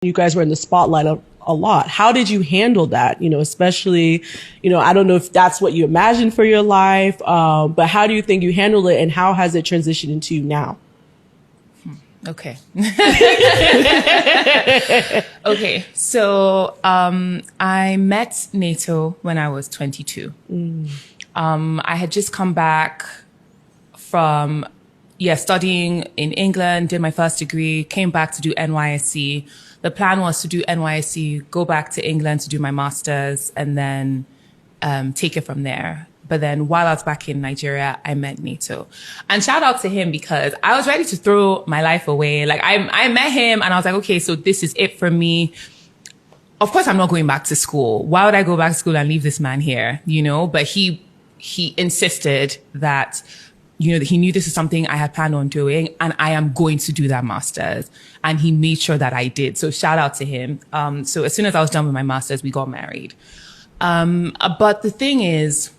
You guys were in the spotlight a lot. How did you handle that? Especially, I don't know if that's what you imagined for your life, but how do you think you handled it, and how has it transitioned into now? Okay. Okay. So, I met Naeto when I was 22. I had just come back from, studying in England, did my first degree, came back to do NYSC. The plan was to do NYSC, go back to England to do my master's, and then take it from there. But then while I was back in Nigeria, I met Naeto. And shout out to him, because I was ready to throw my life away. Like I met him and I was like, okay, so this is it for me. Of course, I'm not going back to school. Why would I go back to school and leave this man here? But he insisted that, that he knew this is something I had planned on doing, and I am going to do that master's. And he made sure that I did. So shout out to him. So as soon as I was done with my master's, we got married. But the thing is,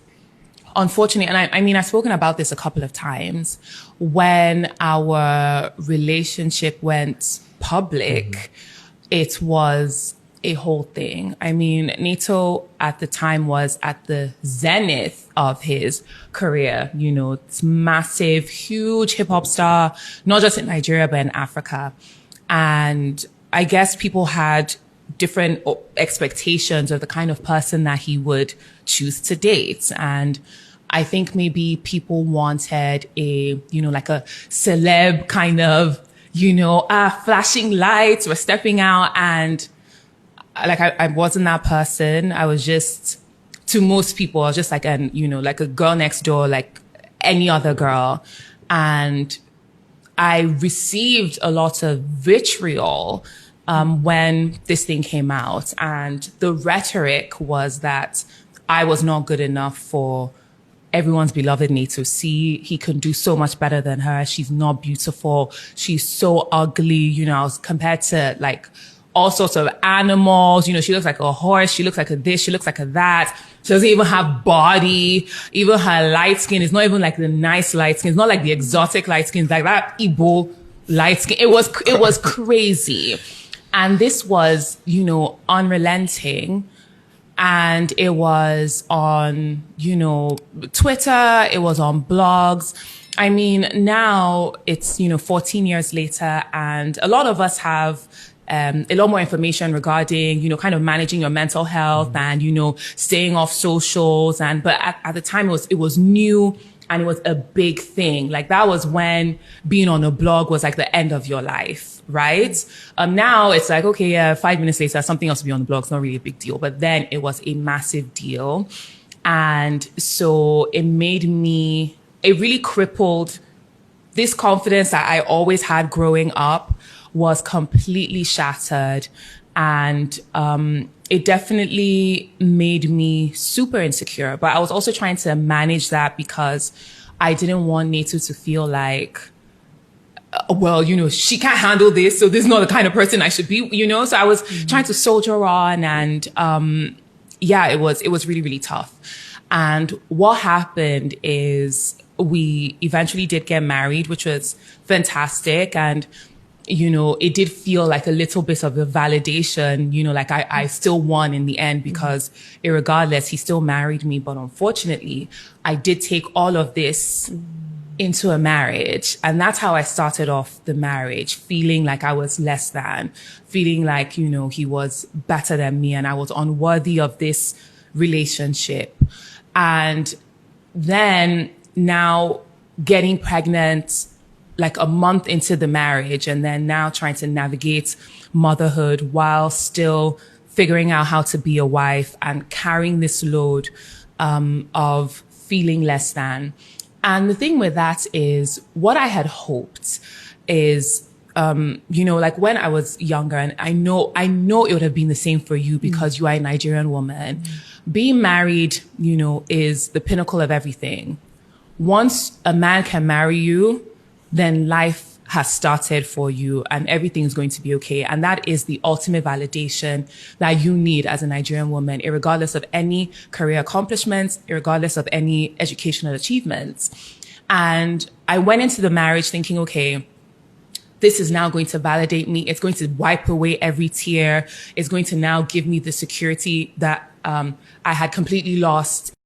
unfortunately, and I mean, I've spoken about this a couple of times, when our relationship went public, it was a whole thing. I mean, Naeto at the time was at the zenith of his career. It's massive, huge hip hop star, not just in Nigeria, but in Africa. And I guess people had different expectations of the kind of person that he would choose to date. And I think maybe people wanted like a celeb kind of, flashing lights, we're stepping out. And like, I wasn't that person. I was just, to most people, I was just like like a girl next door, like any other girl. And I received a lot of vitriol when this thing came out. And the rhetoric was that I was not good enough for everyone's beloved Naeto C. He can do so much better than her. She's not beautiful. She's so ugly. I was compared to like all sorts of animals. She looks like a horse. She looks like a this. She looks like a that. She doesn't even have body. Even her light skin is not even like the nice light skin. It's not like the exotic light skin. It's like that Igbo light skin. It was crazy. And this was, unrelenting. And it was on, Twitter. It was on blogs. I mean, now it's, 14 years later, and a lot of us have a lot more information regarding, kind of managing your mental health and, staying off socials. But at the time it was new and it was a big thing. Like that was when being on a blog was like the end of your life, right? Now it's like, okay, yeah, 5 minutes later, something else to be on the blog. It's not really a big deal. But then it was a massive deal. And so it really crippled this confidence that I always had growing up, was completely shattered. And it definitely made me super insecure. But I was also trying to manage that because I didn't want Naeto to feel like, she can't handle this, so this is not the kind of person I should be, So I was trying to soldier on, and it was really, really tough. And what happened is we eventually did get married, which was fantastic. And it did feel like a little bit of a validation, like I still won in the end, because irregardless, he still married me. But unfortunately, I did take all of this into a marriage. And that's how I started off the marriage, feeling like I was less than, feeling like, he was better than me and I was unworthy of this relationship. And then now getting pregnant like a month into the marriage, and then now trying to navigate motherhood while still figuring out how to be a wife and carrying this load of feeling less than. And the thing with that is, what I had hoped is, like when I was younger, and I know it would have been the same for you because you are a Nigerian woman. Being married, is the pinnacle of everything. Once a man can marry you, then life has started for you and everything is going to be okay. And that is the ultimate validation that you need as a Nigerian woman, irregardless of any career accomplishments, irregardless of any educational achievements. And I went into the marriage thinking, okay, this is now going to validate me. It's going to wipe away every tear. It's going to now give me the security that I had completely lost.